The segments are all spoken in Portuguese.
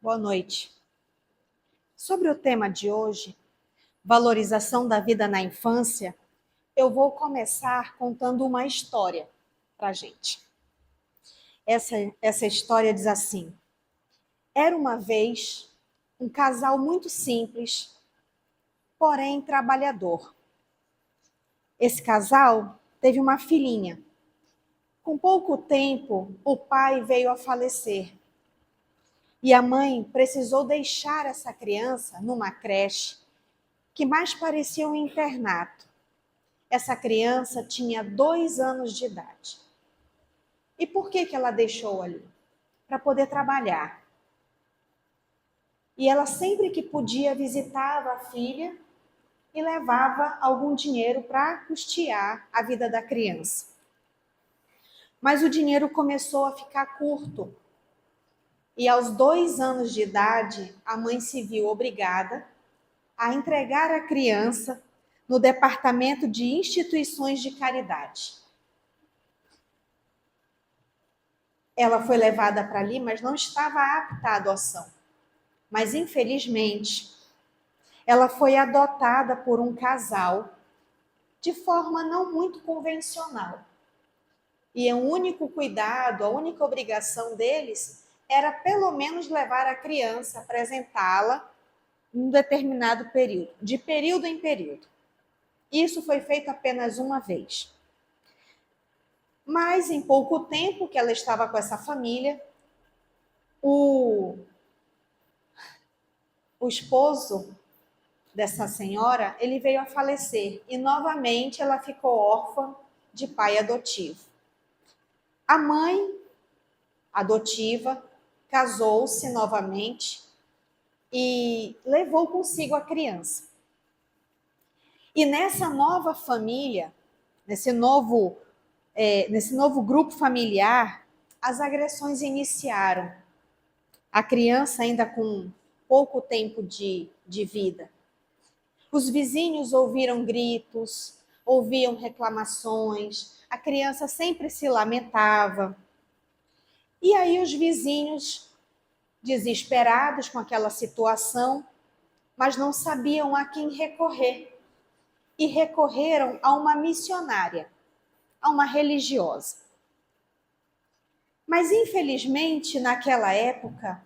Boa noite. Sobre o tema de hoje, valorização da vida na infância, eu vou começar contando uma história para a gente. Essa história diz assim: era uma vez um casal muito simples, porém trabalhador. Esse casal teve uma filhinha. Com pouco tempo, o pai veio a falecer. E a mãe precisou deixar essa criança numa creche que mais parecia um internato. Essa criança tinha 2 anos de idade. E por que ela deixou ali? Para poder trabalhar. E ela sempre que podia visitava a filha e levava algum dinheiro para custear a vida da criança. Mas o dinheiro começou a ficar curto. E aos 2 anos de idade, a mãe se viu obrigada a entregar a criança no departamento de instituições de caridade. Ela foi levada para ali, mas não estava apta à adoção. Mas, infelizmente, ela foi adotada por um casal de forma não muito convencional. E o único cuidado, a única obrigação deles era pelo menos levar a criança, apresentá-la em um determinado período, de período em período. Isso foi feito apenas uma vez. Mas em pouco tempo que ela estava com essa família, o esposo dessa senhora, ele veio a falecer e novamente ela ficou órfã de pai adotivo. A mãe adotiva casou-se novamente e levou consigo a criança. E nessa nova família, nesse novo grupo familiar, as agressões iniciaram. A criança ainda com pouco tempo de vida. Os vizinhos ouviram gritos, ouviam reclamações, a criança sempre se lamentava. E aí os vizinhos, desesperados com aquela situação, mas não sabiam a quem recorrer. E recorreram a uma missionária, a uma religiosa. Mas, infelizmente, naquela época,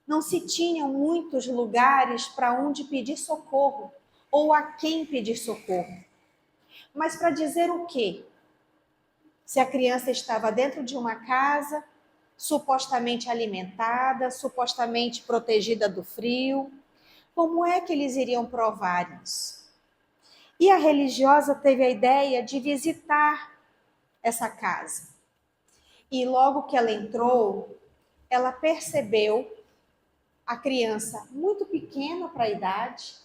não se tinham muitos lugares para onde pedir socorro ou a quem pedir socorro. Mas para dizer o quê? Se a criança estava dentro de uma casa, supostamente alimentada, supostamente protegida do frio, como é que eles iriam provar isso? E a religiosa teve a ideia de visitar essa casa. E logo que ela entrou, ela percebeu a criança muito pequena para a idade,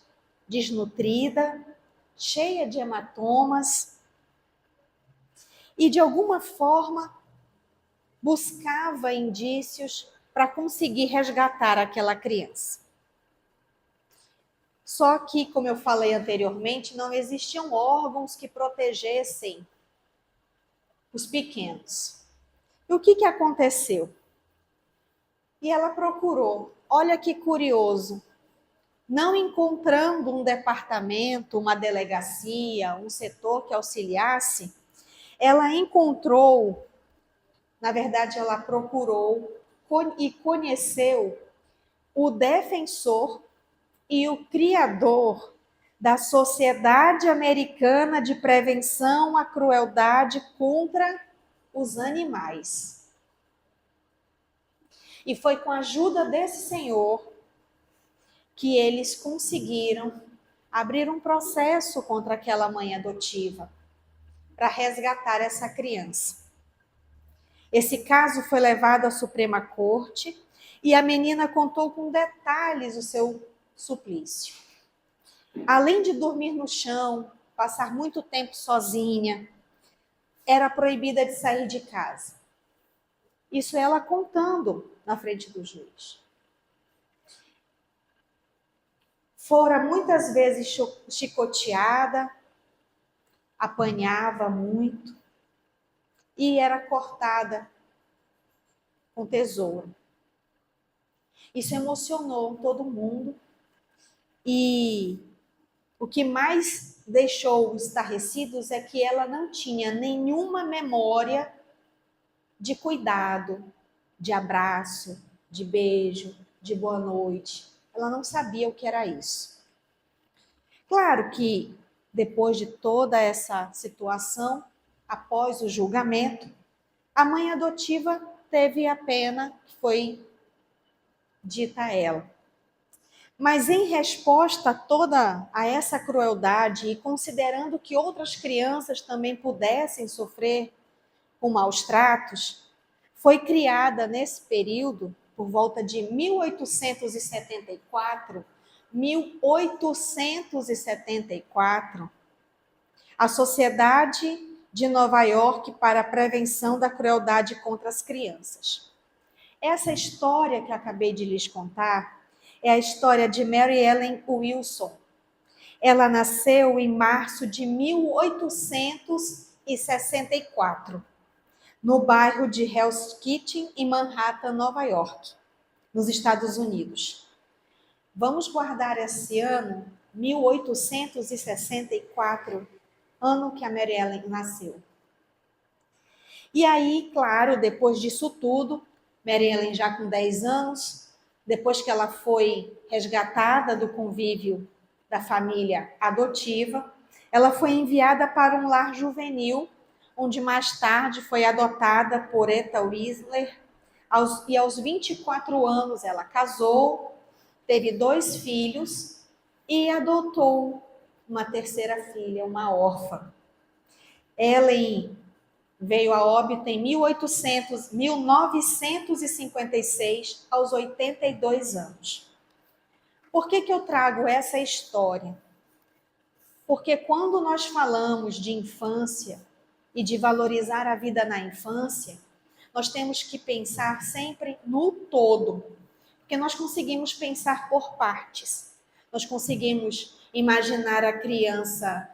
desnutrida, cheia de hematomas, e de alguma forma buscava indícios para conseguir resgatar aquela criança. Só que, como eu falei anteriormente, não existiam órgãos que protegessem os pequenos. E o que aconteceu? E ela procurou, olha que curioso, não encontrando um departamento, uma delegacia, um setor que auxiliasse, ela encontrou, na verdade ela procurou e conheceu o defensor e o criador da Sociedade Americana de Prevenção à Crueldade contra os Animais. E foi com a ajuda desse senhor que eles conseguiram abrir um processo contra aquela mãe adotiva para resgatar essa criança. Esse caso foi levado à Suprema Corte e a menina contou com detalhes o seu suplício. Além de dormir no chão, passar muito tempo sozinha, era proibida de sair de casa. Isso ela contando na frente do juiz. Fora muitas vezes chicoteada, apanhava muito e era cortada com tesoura. Isso emocionou todo mundo e o que mais deixou estarrecidos é que ela não tinha nenhuma memória de cuidado, de abraço, de beijo, de boa noite. Ela não sabia o que era isso. Claro que depois de toda essa situação, após o julgamento, a mãe adotiva teve a pena que foi dita a ela. Mas em resposta a essa crueldade e considerando que outras crianças também pudessem sofrer com maus tratos, foi criada nesse período, por volta de 1874, a Sociedade de Nova York para a Prevenção da Crueldade contra as Crianças. Essa história que acabei de lhes contar é a história de Mary Ellen Wilson. Ela nasceu em março de 1864, no bairro de Hell's Kitchen, em Manhattan, Nova York, nos Estados Unidos. Vamos guardar esse ano, 1864, ano que a Mary Ellen nasceu. E aí, claro, depois disso tudo, Mary Ellen já com 10 anos, depois que ela foi resgatada do convívio da família adotiva, ela foi enviada para um lar juvenil, onde mais tarde foi adotada por Etta Whistler, e aos 24 anos ela casou, teve 2 filhos e adotou uma terceira filha, uma órfã. Ellen veio a óbito em 1956, aos 82 anos. Por que eu trago essa história? Porque quando nós falamos de infância e de valorizar a vida na infância, nós temos que pensar sempre no todo, porque nós conseguimos pensar por partes. Nós conseguimos imaginar a criança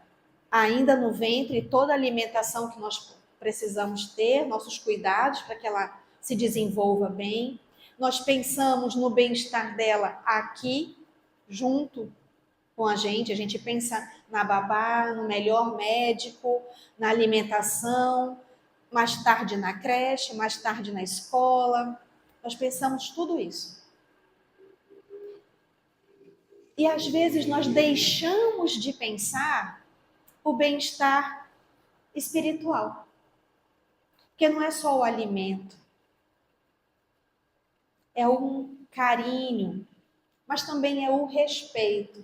ainda no ventre, toda a alimentação que nós precisamos ter, nossos cuidados para que ela se desenvolva bem. Nós pensamos no bem-estar dela aqui, junto com a gente pensa na babá, no melhor médico, na alimentação, mais tarde na creche, mais tarde na escola. Nós pensamos tudo isso. E às vezes nós deixamos de pensar o bem-estar espiritual. Porque não é só o alimento. É um carinho, mas também é o respeito.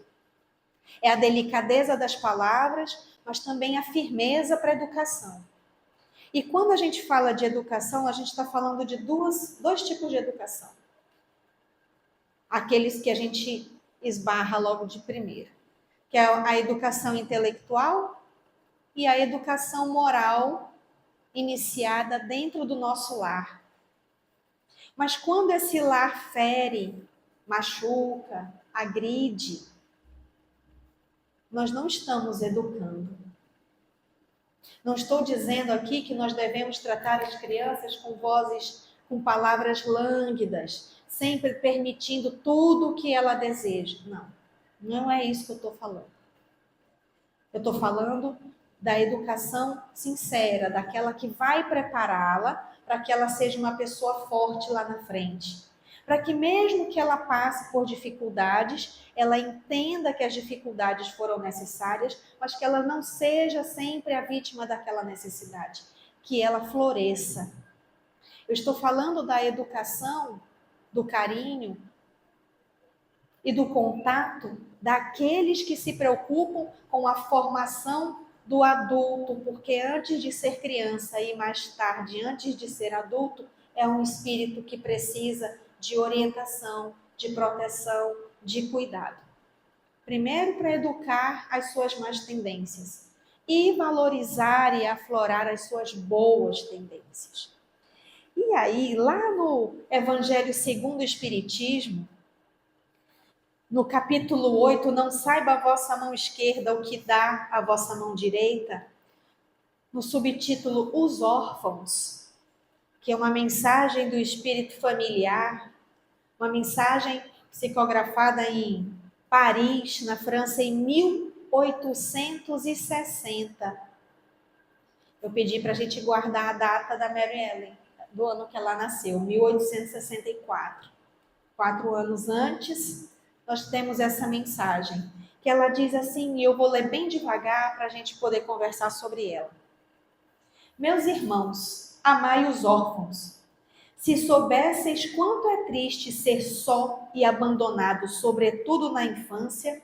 É a delicadeza das palavras, mas também a firmeza para a educação. E quando a gente fala de educação, a gente está falando de dois tipos de educação. Aqueles que a gente esbarra logo de primeira, que é a educação intelectual e a educação moral iniciada dentro do nosso lar. Mas quando esse lar fere, machuca, agride, nós não estamos educando. Não estou dizendo aqui que nós devemos tratar as crianças com vozes, com palavras lânguidas, sempre permitindo tudo o que ela deseja. Não, não é isso que eu estou falando. Eu estou falando da educação sincera, daquela que vai prepará-la para que ela seja uma pessoa forte lá na frente. Para que mesmo que ela passe por dificuldades, ela entenda que as dificuldades foram necessárias, mas que ela não seja sempre a vítima daquela necessidade, que ela floresça. Eu estou falando da educação, do carinho e do contato daqueles que se preocupam com a formação do adulto, porque antes de ser criança e mais tarde, antes de ser adulto, é um espírito que precisa de orientação, de proteção, de cuidado. Primeiro, para educar as suas más tendências e valorizar e aflorar as suas boas tendências. E aí, lá no Evangelho segundo o Espiritismo, no capítulo 8, não saiba a vossa mão esquerda o que dá a vossa mão direita, no subtítulo Os Órfãos, que é uma mensagem do espírito familiar, Uma mensagem psicografada em Paris, na França, em 1860. Eu pedi para a gente guardar a data da Mary Ellen, do ano que ela nasceu, 1864. 4 anos antes, nós temos essa mensagem, que ela diz assim, e eu vou ler bem devagar para a gente poder conversar sobre ela. Meus irmãos, amai os órfãos. Se soubesseis quanto é triste ser só e abandonado, sobretudo na infância,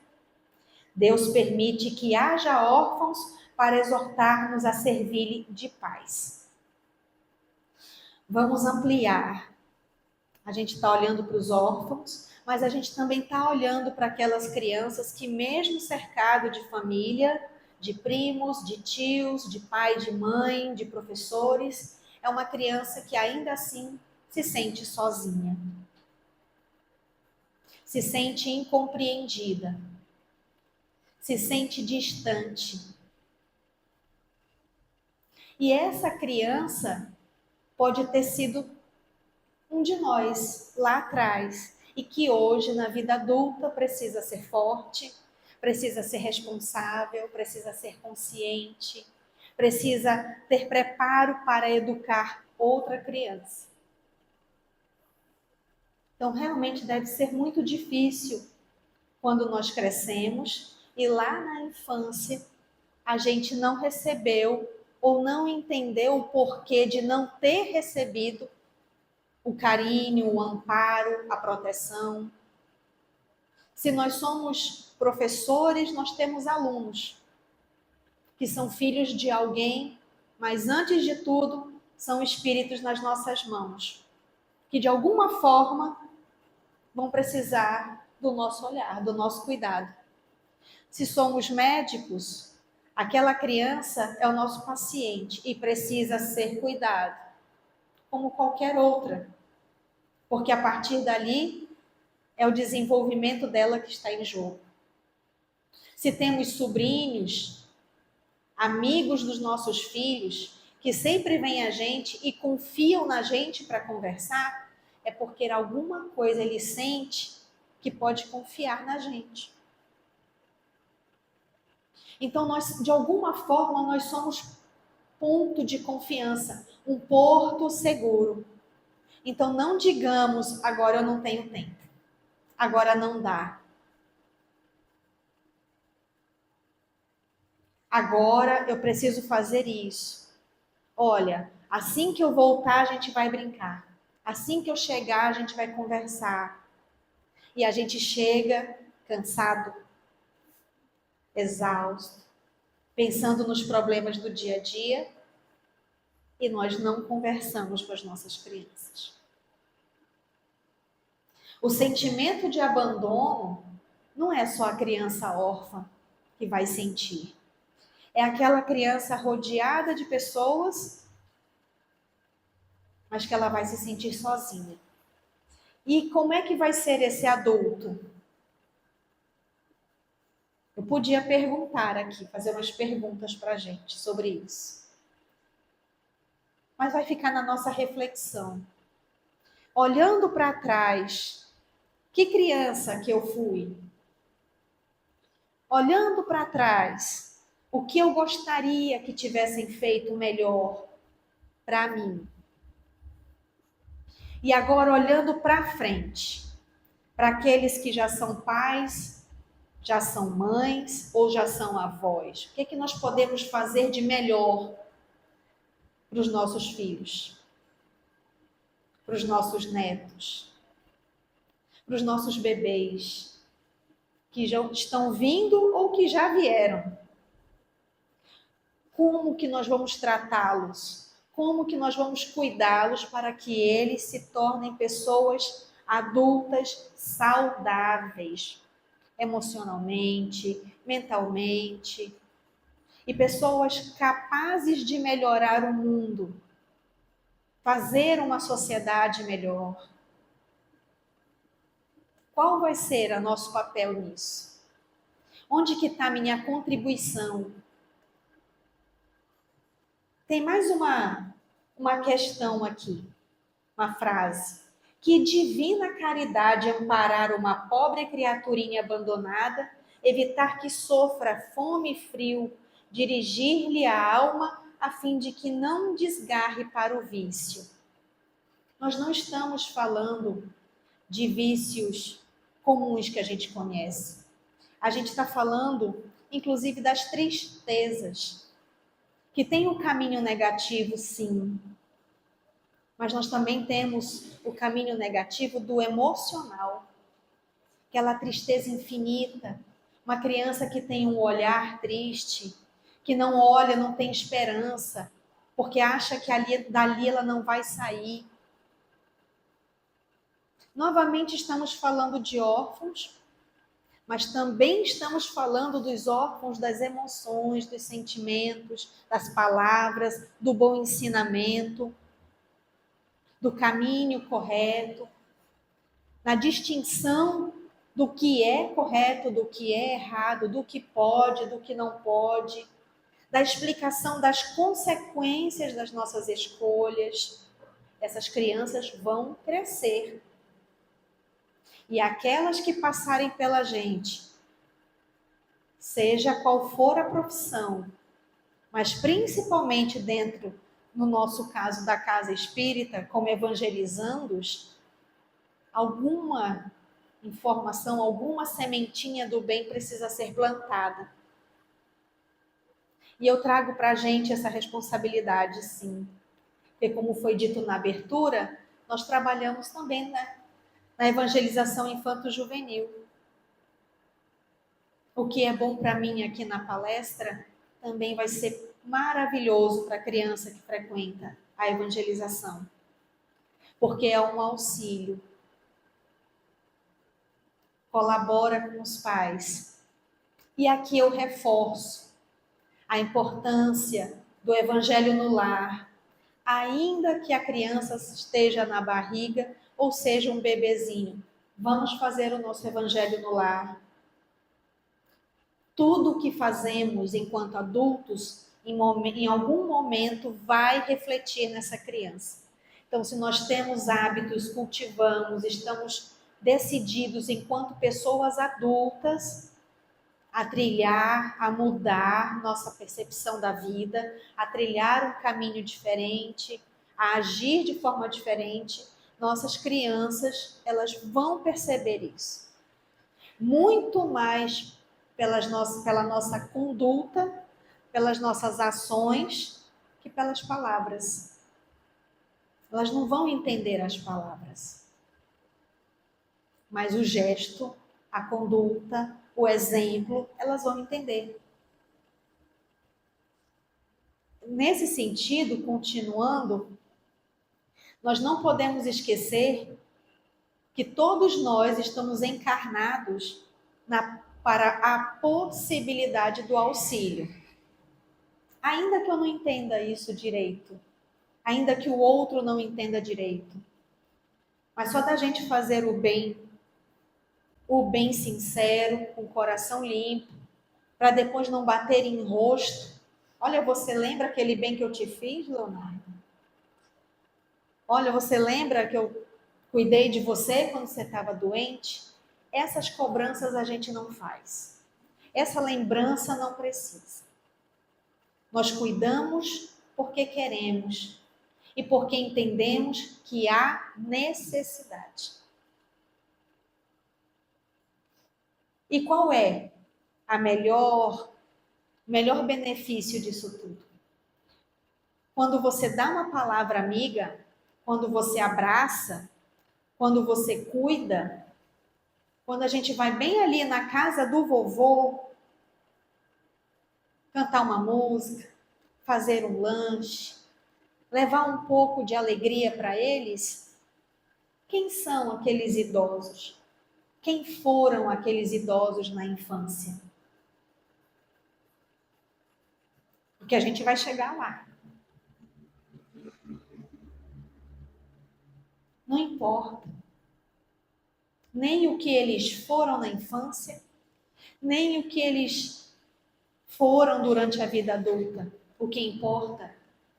Deus permite que haja órfãos para exortar-nos a servir-lhe de paz. Vamos ampliar. A gente está olhando para os órfãos, mas a gente também está olhando para aquelas crianças que, mesmo cercado de família, de primos, de tios, de pai, de mãe, de professores, é uma criança que ainda assim se sente sozinha, se sente incompreendida, se sente distante. E essa criança pode ter sido um de nós lá atrás e que hoje, na vida adulta, precisa ser forte, precisa ser responsável, precisa ser consciente, precisa ter preparo para educar outra criança. Então, realmente deve ser muito difícil quando nós crescemos e lá na infância a gente não recebeu ou não entendeu o porquê de não ter recebido o carinho, o amparo, a proteção. Se nós somos professores, nós temos alunos que são filhos de alguém, mas antes de tudo, são espíritos nas nossas mãos, que de alguma forma vão precisar do nosso olhar, do nosso cuidado. Se somos médicos, aquela criança é o nosso paciente e precisa ser cuidado, como qualquer outra, porque a partir dali é o desenvolvimento dela que está em jogo. Se temos sobrinhos, amigos dos nossos filhos, que sempre vêm a gente e confiam na gente para conversar, é porque alguma coisa ele sente que pode confiar na gente. Então, nós, de alguma forma, nós somos ponto de confiança, um porto seguro. Então, não digamos, agora eu não tenho tempo, agora não dá. Agora eu preciso fazer isso. Olha, assim que eu voltar, a gente vai brincar. Assim que eu chegar, a gente vai conversar. E a gente chega cansado, exausto, pensando nos problemas do dia a dia, e nós não conversamos com as nossas crianças. O sentimento de abandono não é só a criança órfã que vai sentir. É aquela criança rodeada de pessoas, mas que ela vai se sentir sozinha. E como é que vai ser esse adulto? Eu podia perguntar aqui, fazer umas perguntas para a gente sobre isso. Mas vai ficar na nossa reflexão. Olhando para trás, que criança que eu fui? Olhando para trás, o que eu gostaria que tivessem feito melhor para mim? E agora olhando para frente, para aqueles que já são pais, já são mães ou já são avós, o que é que nós podemos fazer de melhor para os nossos filhos, para os nossos netos, para os nossos bebês que já estão vindo ou que já vieram? Como que nós vamos tratá-los? Como que nós vamos cuidá-los para que eles se tornem pessoas adultas saudáveis, emocionalmente, mentalmente, e pessoas capazes de melhorar o mundo, fazer uma sociedade melhor? Qual vai ser o nosso papel nisso? Onde que está a minha contribuição? Tem mais uma questão aqui, uma frase, Que divina caridade amparar uma pobre criaturinha abandonada, evitar que sofra fome e frio, dirigir-lhe a alma a fim de que não desgarre para o vício. Nós não estamos falando de vícios comuns que a gente conhece. A gente está falando, inclusive, das tristezas, que tem o caminho negativo, sim, mas nós também temos o caminho negativo do emocional, aquela tristeza infinita, uma criança que tem um olhar triste, que não olha, não tem esperança, porque acha que dali ela não vai sair. Novamente estamos falando de órfãos, mas também estamos falando dos órfãos das emoções, dos sentimentos, das palavras, do bom ensinamento, do caminho correto, na distinção do que é correto, do que é errado, do que pode, do que não pode, da explicação das consequências das nossas escolhas. Essas crianças vão crescer. E aquelas que passarem pela gente, seja qual for a profissão, mas principalmente dentro, no nosso caso, da casa espírita, como evangelizandos, alguma informação, alguma sementinha do bem precisa ser plantada. E eu trago para a gente essa responsabilidade, sim. Porque, como foi dito na abertura, nós trabalhamos também, né, na evangelização infanto-juvenil. O que é bom para mim aqui na palestra também vai ser maravilhoso para a criança que frequenta a evangelização, porque é um auxílio. Colabora com os pais. E aqui eu reforço a importância do evangelho no lar, ainda que a criança esteja na barriga ou seja um bebezinho. Vamos fazer o nosso evangelho no lar. Tudo o que fazemos enquanto adultos, em algum momento, vai refletir nessa criança. Então, se nós temos hábitos, cultivamos, estamos decididos enquanto pessoas adultas a trilhar, a mudar nossa percepção da vida, a trilhar um caminho diferente, a agir de forma diferente, nossas crianças, elas vão perceber isso. Muito mais pela nossa conduta, pelas nossas ações, que pelas palavras. Elas não vão entender as palavras. Mas o gesto, a conduta, o exemplo, elas vão entender. Nesse sentido, continuando, nós não podemos esquecer que todos nós estamos encarnados para a possibilidade do auxílio. Ainda que eu não entenda isso direito, ainda que o outro não entenda direito, mas só da gente fazer o bem sincero, com o coração limpo, para depois não bater em rosto. Olha, você lembra aquele bem que eu te fiz, Leonardo? Olha, você lembra que eu cuidei de você quando você estava doente? Essas cobranças a gente não faz. Essa lembrança não precisa. Nós cuidamos porque queremos e porque entendemos que há necessidade. E qual é o melhor benefício disso tudo? Quando você dá uma palavra amiga, quando você abraça, quando você cuida, quando a gente vai bem ali na casa do vovô, cantar uma música, fazer um lanche, levar um pouco de alegria para eles. Quem são aqueles idosos? Quem foram aqueles idosos na infância? Porque a gente vai chegar lá. Não importa. Nem o que eles foram na infância, nem o que eles foram durante a vida adulta. O que importa,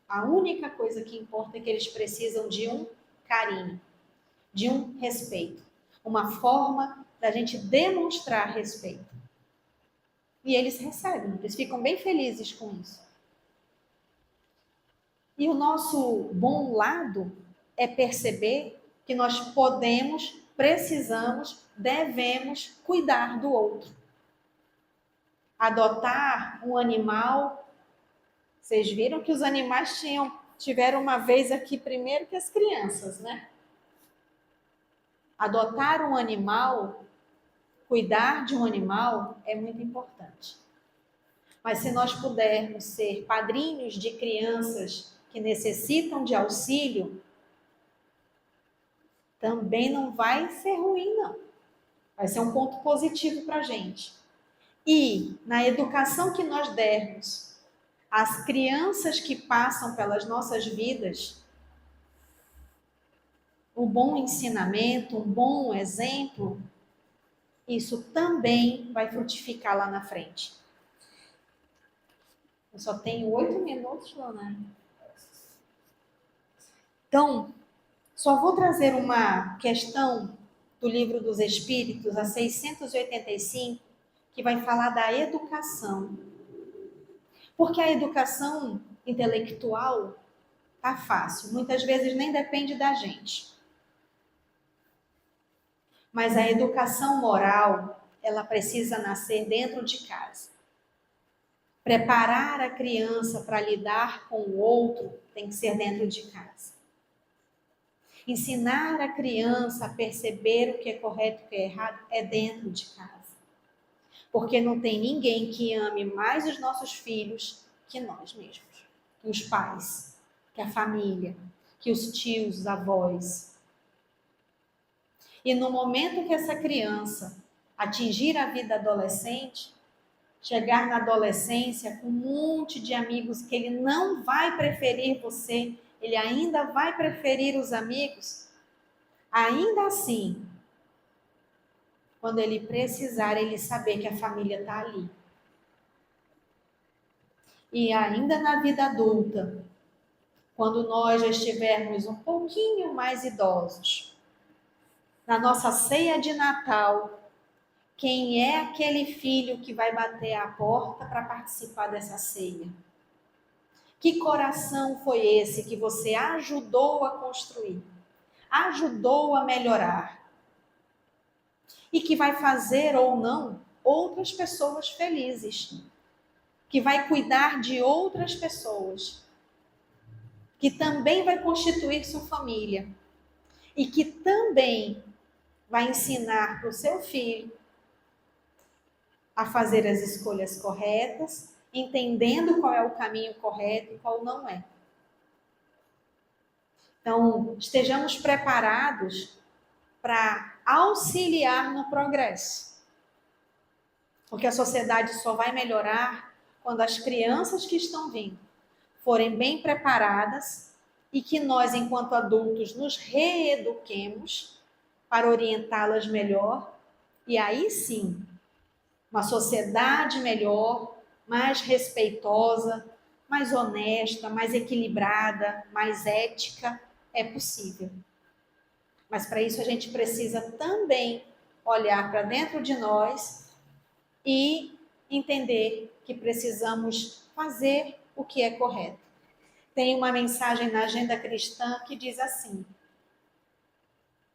a única coisa que importa é que eles precisam de um carinho. de um respeito, uma forma da gente demonstrar respeito. E eles recebem, eles ficam bem felizes com isso. E o nosso bom lado é perceber que nós podemos, precisamos, devemos cuidar do outro. Adotar um animal. Vocês viram que os animais tiveram uma vez aqui primeiro que as crianças, né? Adotar um animal, cuidar de um animal é muito importante. Mas se nós pudermos ser padrinhos de crianças que necessitam de auxílio, também não vai ser ruim, não. Vai ser um ponto positivo para a gente. E na educação que nós dermos às crianças que passam pelas nossas vidas, um bom ensinamento, um bom exemplo, isso também vai frutificar lá na frente. Eu só tenho 8 minutos, Leonardo. Então, só vou trazer uma questão do Livro dos Espíritos, a 685, que vai falar da educação. Porque a educação intelectual tá fácil, muitas vezes nem depende da gente. Mas a educação moral, ela precisa nascer dentro de casa. Preparar a criança para lidar com o outro tem que ser dentro de casa. Ensinar a criança a perceber o que é correto e o que é errado é dentro de casa. Porque não tem ninguém que ame mais os nossos filhos que nós mesmos, que os pais, que a família, que os tios, os avós. E no momento que essa criança atingir a vida adolescente, chegar na adolescência com um monte de amigos que ele não vai preferir você, ele ainda vai preferir os amigos, ainda assim, quando ele precisar, ele saber que a família está ali. E ainda na vida adulta, quando nós já estivermos um pouquinho mais idosos, na nossa ceia de Natal, quem é aquele filho que vai bater a porta para participar dessa ceia? Que coração foi esse que você ajudou a construir? Ajudou a melhorar? E que vai fazer ou não outras pessoas felizes? Que vai cuidar de outras pessoas? Que também vai constituir sua família? E que também vai ensinar para o seu filho a fazer as escolhas corretas, entendendo qual é o caminho correto e qual não é. Então, estejamos preparados para auxiliar no progresso. Porque a sociedade só vai melhorar quando as crianças que estão vindo forem bem preparadas e que nós, enquanto adultos, nos reeduquemos para orientá-las melhor. E aí sim, uma sociedade melhor, mais respeitosa, mais honesta, mais equilibrada, mais ética, é possível. Mas para isso a gente precisa também olhar para dentro de nós e entender que precisamos fazer o que é correto. Tem uma mensagem na Agenda Cristã que diz assim: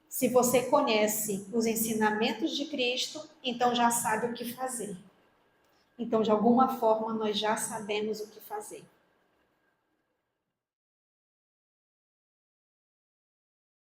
se você conhece os ensinamentos de Cristo, então já sabe o que fazer. Então, de alguma forma, nós já sabemos o que fazer.